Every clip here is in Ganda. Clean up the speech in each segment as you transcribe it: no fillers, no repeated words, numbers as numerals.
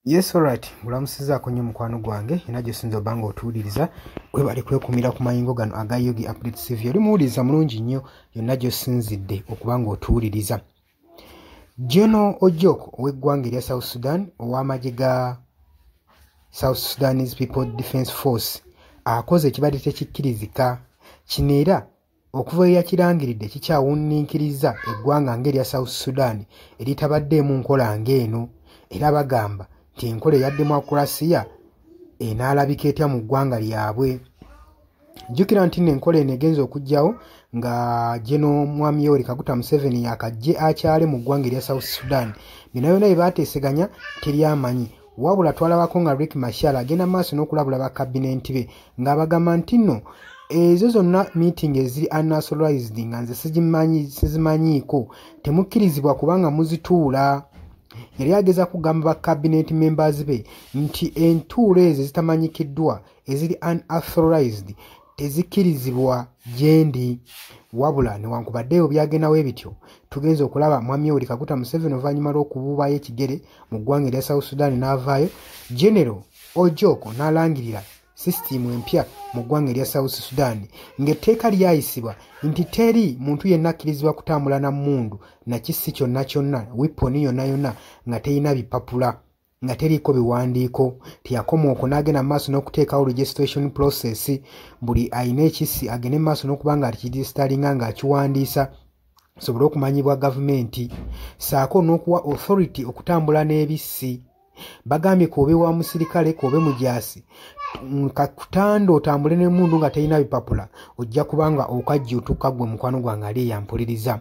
Yes, alright. Mulamusizaako nnyo mukwano gwange era gy'osinza obanga otuwuliriza webale kwekumira ku mayingo gano aga Yogi Update TV. Oli muwuliriza mulungi nnyo yonna gy'osinzidde okuba ng'otuwuliriza. General Ojok ow'eggwanga erya South Sudan ow'amagye ga South Sudanese People Defence Force akoze ekibadde tekikkirizika. Kino era okuva eyakirangiridde kikyawuniikiriza eggwanga ng'erya South Sudan eritabaddeemu nkola ng'eno era bagamba nti enkola eya demokrasiya enaalabika etya mu ggwanga lyabwe. Jjukira nti enkola eno egenza okujjawo nga General Mwami Yoweri Kaguta Museveni yakajje akyale mu ggwanga erya South Sudan. Bino byonna bye baateeseganya teryamanyi, wabula twalabako nga Riek Machar agenda maaso n'okulabula bakabinenti be ng'abagamba nti nno ezo zonna meeting eziri unauthorized nga nze sizimanyiiko temukkirizibwa kubanga muzituula. Yali ageza kugamba ba cabinet members be nti entuulo ezo zitamanyikiddwa eziri unauthorized tezikkirizibwa gyendi, wabula newankubaddeyo byagendawo ebityo tugenza okulaba Mwami Yoweri Kaguta Museveni oluvannyuma lw'okubuubayo ekigere mu ggwanga erya South Sudan n'avaayo. General Ojok n'alangirira system empya mu ggwanga erya South Sudan ng'etteeka lyayisibwa nti teri muntu yenna akkirizibwa kutambula na mmundu na kisi kyonna kyonna weapon yonna yonna nga terina bipapula nga teriiko biwandiiko. Teyakoma okwo n'agenda mu maaso n'okuteekawo registration process, buli ayina ekisi agende mu maaso n'okuba nga akiregisitalinga ng'akiwandiisa sobole okumanyibwa gavumenti, saako n'okuwa authority okutambula n'ebisi. Bagambye koobe wa musirikale koobe mujaasi kakutanda otambule n'emmundu nga terina bipapula ojja kubanga okajjuutuka gwe mukwano gwange ali eyampuliriza.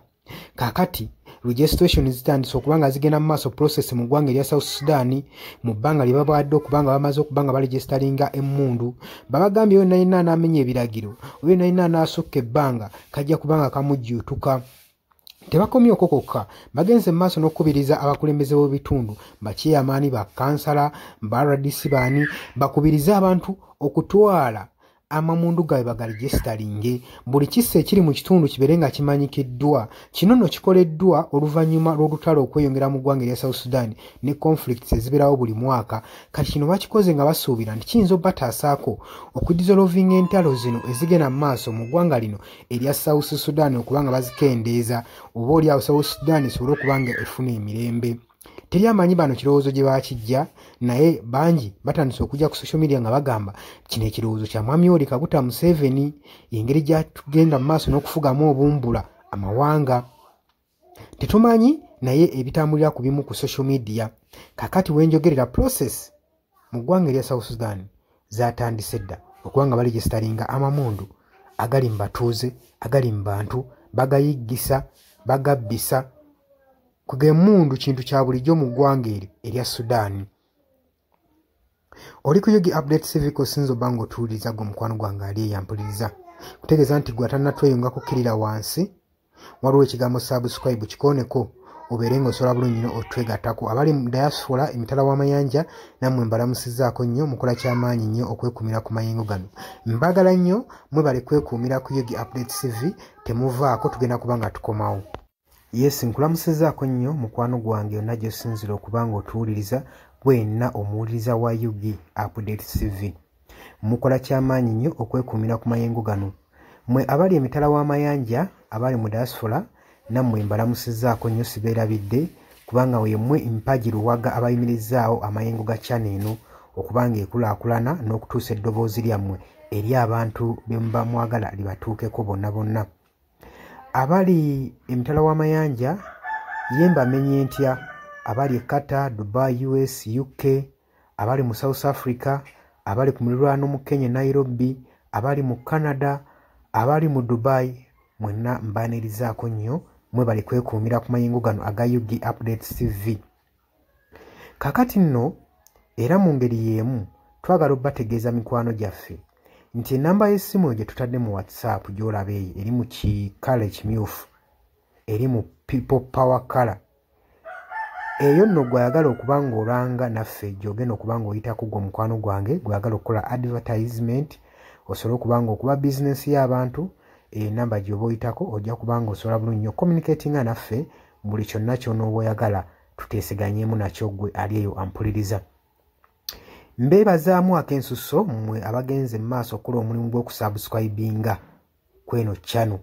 Kaakati registration zitandise okuba nga zigenda mu maaso process mu ggwanga erya South Sudan mu bbanga lye babawadde okubanga bamaze okuba nga baregisitalinga emmundu. Babagambye yonna yenna anaamenya ebiragiro oyo yenna yenna anaasukka ebbanga kajja kubanga kamujjuutuka. Tebakomye okwo kokka, bagenze mu maaso n'okukubiriza abakulembeze b'ebitundu bakyeyamaani ba kansala ba RDC baani bakubirize abantu okutwala amamundu gaabwe bagaregisitalinge. Buli kisa ekiri mu kitundu kibeere nga kimanyikiddwa. Kino nno kikoleddwa oluvannyuma lw'olutalo okweyongera mu ggwanga erya South Sudan ne conflicts ezibeerawo buli mwaka. Kati kino bakikoze nga basuubira nti kiyinza obbatasaako okudizolovinga entalo zino ezigenda mu maaso mu ggwanga lino erya South Sudan okuba nga bazikendeeza oba oliawo South Sudan esobole okuba nga efuna emirembe. Teri amanyi bano kirowoozo gye baakijja, naye bangi batandise okujja ku social media nga bagamba kino ekirowoozo kya Mwami Yoweri Kaguta Museveni, engeri gyatugenda mu maaso n'okufugamu obumbula amawanga. Tetumanyi naye ebitambulira ku bimu ku social media. Kakati wenjogerera process mu ggwanga erya South Sudan zatandise dda okuba nga baregisitalinga amamundu agali mu batuuze agali mu bantu bagayiggisa bagabbisa kuge mundu kintu kya bulijjo mu ggwanga erya Sudan. Oli ku Yogi Update TV kosinzo bango otuwuliriza gwe mukwano gwange ali eyampuliriza kutegeeza nti gwe atannatweyunga kukkirira wansi waliwo ekigambo subscribe kikooneko obeere ng'osobola bulungi nnyo otwegattako. Abali mu diaspora emitala w'amayanja nammwe mbalamusizaako nnyo mukola ky'amaanyi nnyo okwekumira ku mayingo gano. Mbagala nnyo mwebale kwekuumira ku Yogi Update TV, temuvaako tugenda kuba nga tukomawo. Yes, nkulamusizaako nnyo mukwano gwange yonna gy'osinzira okuba nga otuwuliriza gwenna omuwuliriza wa Yogi Update TV. Mukola ky'amaanyi nnyo okwekuumira ku mayengo gano. Mmwe abali emitala w'amayanja abali mu diaspora nammwe mbalamusizaako nnyo sibeerabidde kubanga wemmwe mpagi luwaga abayimirizaawo amayengo ga channel eno okuba nga ekulaakulana n'okutuusa eddoboozi lyammwe eri abantu be muba mwagala libatuukeko bonna bonna. Abali emitala w'amayanja ye mbamenye ntya, abali e Qatar, Dubai, US, UK, abali mu South Africa, abali ku muliraano mu Kenya, Nairobi, abali mu Canada, abali mu Dubai, mwenna mbaanirizaako nnyo mwebale kwekuumira ku mayingo gano aga Yogi Update TV. Kakati nno era mu ngeri y'emu twagala obbategeeza mikwano gyaffe nti enamba y'essimu gye tutadde mu WhatsApp gy'olaba eyo eri mu kikala ekimyufu eri mu people power color eyo nno gw'ayagala okuba ng'olanga naffe gy'ogenda okuba ng'oyitako gwe mukwano gwange gw'ayagala okukola advertisement osobola okuba ng'okuba bizinesi y'abantu enamba gy'oba oyitako ojja kuba ng'osobola bulungi nnyo communicatinga naffe buli kyonna ky'onooba oyagala tuteeseganyeemu nakyo gwe ali eyo ampuliriza. Mbebazaamu akensuso mmwe abagenze mu maaso okukola omulimu gw'okusubscribinga kweno channel.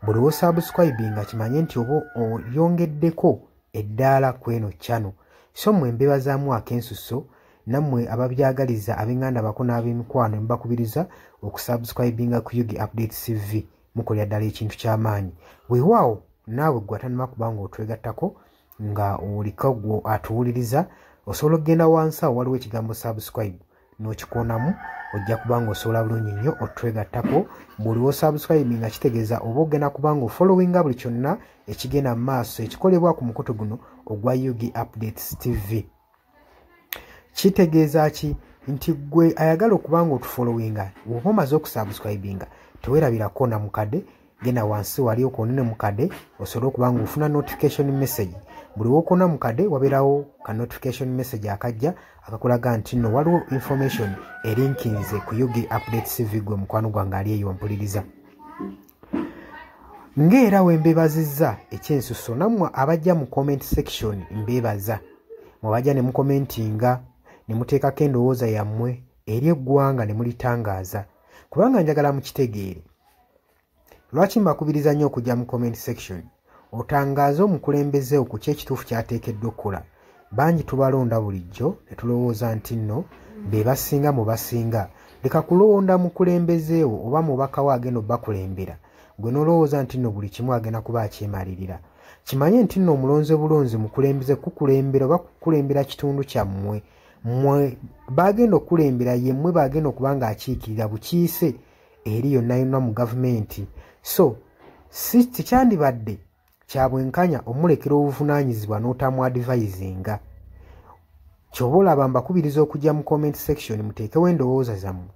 Buli w'osubscribinga kimanye nti oba oyongeddeko eddaala kweno channel. So mmwe mbebazaamu akensuso nammwe ababyagaliza ab'enganda bako n'ab'emikwano mbakubiriza okusubscribinga ku Yugi Updates TV mukolera ddala ekintu ky'amaanyi. Weewaawo naawe gwe atanema kubanga otwegattako nga oliko gwo atuwuliriza osobola okugenda wansi awo waliwo ekigambo subscribe n'okikonamu ojja kubanga osobola bulungi nnyo otwegattako. Buli w'osubscribe nga kitegeeza oba ogenda kubanga ofollowinga buli kyonna ekigenda mu maaso ekikolebwa ku mukutu guno ogwa Yugi Updates TV. Kitegeeza ki? Nti gwe ayagala okubanga otufollowinga bw'oba omaze okusubscribinga teweerabirako na mukadde, genda wansi wali okoonene mukadde osobola okubanga ofuna notification message. Buli w'okoona mukadde wabeerawo ka notification message akajja akakulaga nti nno waliwo information erinkinze ku Yugi Updates TV gwe mukwano gwange ali eyo mpuliriza. Ng'era we mbebazizza ekyensuso nammwe abajja mu comment section mbebaza. Mwabajja ne mukomentinga ne muteekako endowooza yammwe eri eggwanga ne mulitangaaza. Kubanga njagala mukitegeere. Lwaki mbakubiriza nnyo okujja mu comment section? Otangaaze omukulembeze ku ky'ekituufu ky'ateekeddwa okukola. Bangi tubalonda bulijjo ne tulowooza nti nno be basinga mu basinga. Leka kulonda mukulembeze wo oba mubaka we agenda obbakulembera. Gwe n'olowooza nti nno buli kimu agenda kuba akyemalirira. Kimanye nti nno omulonze bulonzi mukulembeze kukulembera oba kukulembera kitundu kyammwe. Mmwe bagenda okukulembera ye mmwe bagenda okuba ng'akiikirira bukiise eri yonna yonna mu gavumenti. So si kyandibadde kya bwenkanya omulekera obuvunaanyizibwa n'otamu advisinga. Ky'oba olaba mbakubiriza okujja mu comment section muteekewo endowooza zammwe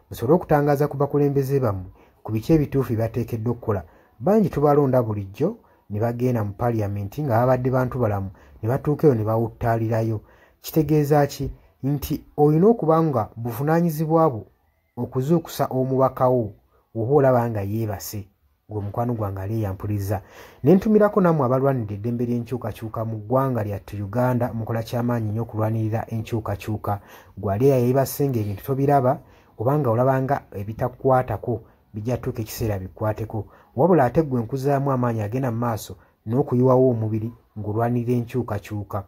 musobole okutangaaza ku bakulembeze bammwe ku biki ebituufu bye bateekeddwa okukola. Bangi tubalonda bulijjo ne bagenda mu parliament nga babadde bantu balamu ne batuuka eyo ne bawuttaalirayo. Kitegeeza ki? Nti olina okuba nga buvunaanyizibwa bwo okuzuukusa omubaka wo oba olaba nga yeebase. Gwe mukwano gwange ali eyampuliza. Ne ntumirako nammwe abalwanirira eddembe ly'enkyukakyuka mu ggwanga lyattu Uganda mukola ky'amaanyi nnyo okulwanirira enkyukakyuka. Gwe ali yeebase ng'ebintu tobiraba obanga olabanga ebitakukwatako bijja tuuka ekiseera bikwateko. Wabula ate gwe nkuzaamu amaanyi agenda mu maaso n'okuyiwawo omubiri ng'olwanirira enkyukakyuka.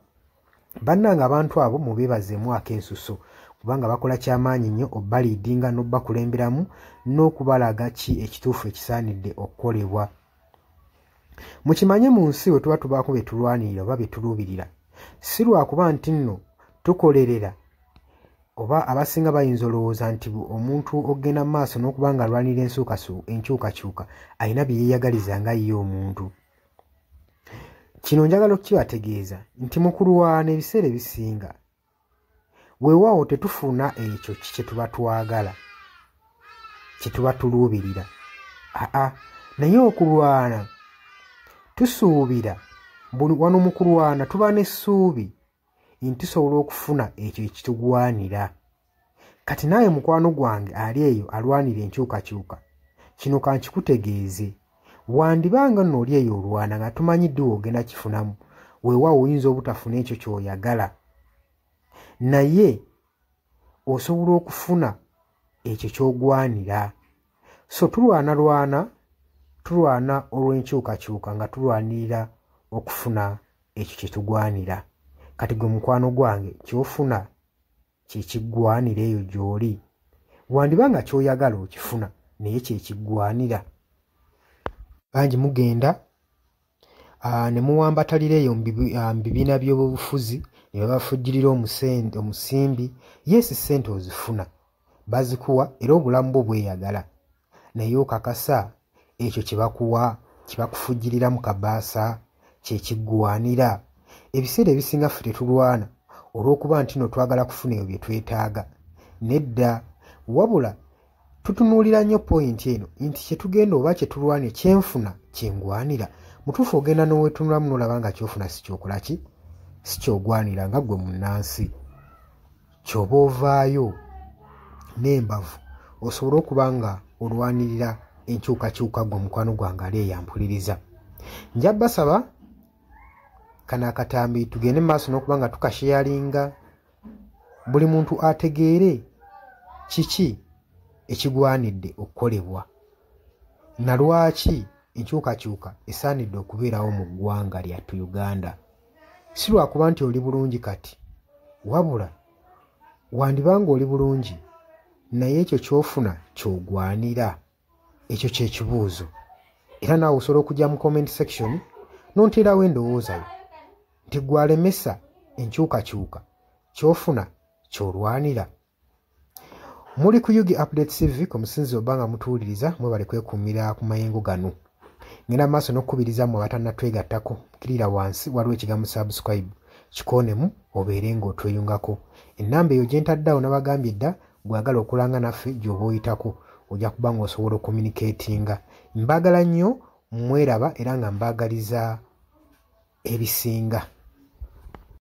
Bannange abantu abo mubeebazeemu akensuso kubanga bakola ky'amaanyi nnyo obbaliidinga n'obbakulemberamu n'okubalaga ki ekituufu ekisaanidde okukolebwa. Mukimanye mu nsi we tuba tubaako be tulwanirira oba be tuluubirira. Si lwakuba nti nno tukolerera oba abasinga bayinza olowooza nti omuntu ogenda mu maaso n'okuba nga alwanirira enkyukakyuka alina bye yeeyagaliza nga ye omuntu. Kino njagala okukibategeeza nti mu kulwana ebiseera ebisinga weewaawo tetufuna ekyo kye tuba twagala kye tuba tuluubirira. Naye okulwana tusuubira wano mu kulwana tuba n'essuubi nti tusobola okufuna ekyo ekitugwanira. Kati naawe mukwano gwange ali eyo alwanira enkyukakyuka, kino kankikutegeeze. Wandibanga nno oli eyo olwana nga tumanyiddwe ogenda kifunamu, weewaawo oyinza obutafuna ekyo ky'oyagala, naye osobola okufuna ekyo ky'ogwanira. So tulwana olw'enkyukakyuka nga tulwanirira okufuna ekyo kye tugwanira. Kati gwe mukwano gwange ky'ofuna kye kiggwanira eyo gy'oli. Wandibanga ky'oyagala okifuna naye kye kiggwanira. Bangi mugenda ne muwambatalira eyo mu bibiina by'obufuzi ne babafujjirira omusimbi. Yes, ssente ozifuna bazikuwa era obulamu bwo bweyagala, naye okakasa ekyo kye bakuwa kye bakufujjirira mu kabaasa kye kiggwanira. Ebiseera ebisinga ffe tetulwana olw'okuba nti nno twagala kufuna ebyo bye twetaaga. Nedda, wabula tutunuulira nnyo pointi eno nti kye tugenda oba kye tulwanira kyenfuna kyengwanira. Mutuufu ogenda n'oweetunulamu n'olaba nga kyofuna si kyokola ki, si kyogwanira nga ggwe munnansi. Ky'oba ovaayo n'embavu osobola okuba nga olwanirira enkyukakyuka gwe mukwano gwange ali eyampuliriza. Nja basaba kano akatambi tugende maaso n'okuba nga tukasheyalinga buli muntu ategeere kiki ekigwanidde okukolebwa na lwaki enkyukakyuka esaanidde okubeerawo mu ggwanga lyattu Uganda. Si lwakuba nti oli bulungi kati, wabula wandibanga oli bulungi naye ekyo ky'ofuna ky'ogwanira. Ekyo kye kibuuzo. Era naawe osobola okujja mu comment section n'onteerawo endowooza yo nti gwalemesa enkyukakyuka ky'ofuna ky'olwanira. Muli ku Yugi Updates TV ku musinzi obanga mutuwuliriza mwebale kwekuumira ku mayengo gano. Ngenda maaso n'okukubiriza mmwe abatannatwegattako, kirira wansi waliwo ekigambo subscribe kikoonemu obeere ng'otweyungako. Ennamba eyo gye ntaddeawo nabagambye dda gwagala okulanga naffe gy'oba oyitako ojja kuba ng'osobola okommunikatinga. Mbaagala nnyo, mweraba era nga mbaagaliza ebisinga.